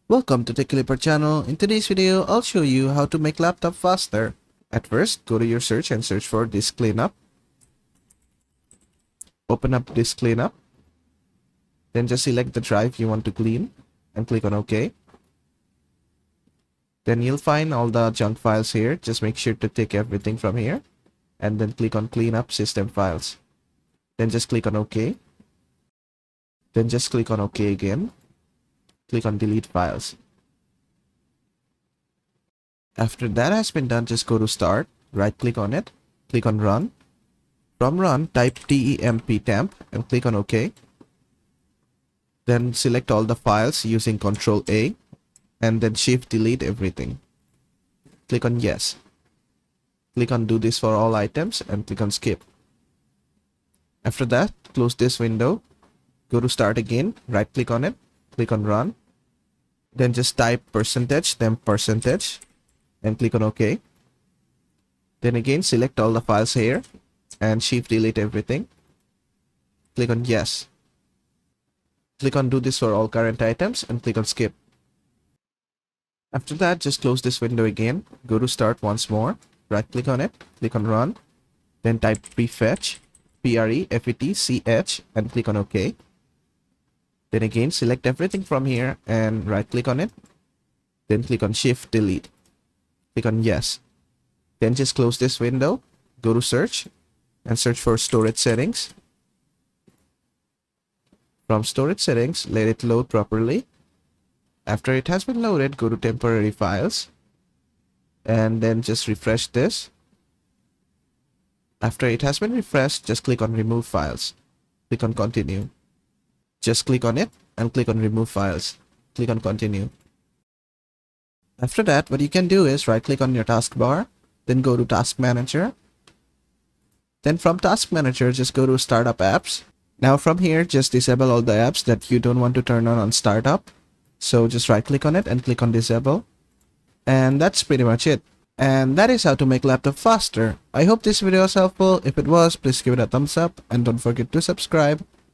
Welcome to the Clipper channel. In today's video, I'll show you how to make laptop faster. At first, go to your search and search for disk cleanup. Open up disk cleanup. Then just select the drive you want to clean and click on OK. Then you'll find all the junk files here. Just make sure to take everything from here and then click on clean up system files. Then just click on OK. Then just click on OK again. Click on delete files. After that has been done, just go to start, right click on it, click on run. From run, type temp and click on OK. Then select all the files using Ctrl A and then shift delete everything. Click on yes. Click on do this for all items and click on skip. After that, close this window, go to start again, right click on it, click on run. Then just type percentage, then percentage and click on OK. Then again select all the files here and shift delete everything. Click on yes. Click on do this for all current items and click on skip. After that, just close this window again, go to start once more, right click on it, click on run, then type prefetch, prefetch and click on OK. Then again select everything from here and right click on it, then click on shift delete. Click on yes. Then just close this window, go to search and search for storage settings. From storage settings, let it load properly. After it has been loaded, go to temporary files and then just refresh this. After it has been refreshed, just click on remove files. Click on continue. Just click on it and click on remove files. Click on continue. After that, what you can do is right click on your taskbar, then go to task manager. Then from task manager, just go to startup apps. Now from here, just disable all the apps that you don't want to turn on startup. So just right click on it and click on disable. And that's pretty much it. And that is how to make laptop faster. I hope this video was helpful. If it was, please give it a thumbs up and don't forget to subscribe.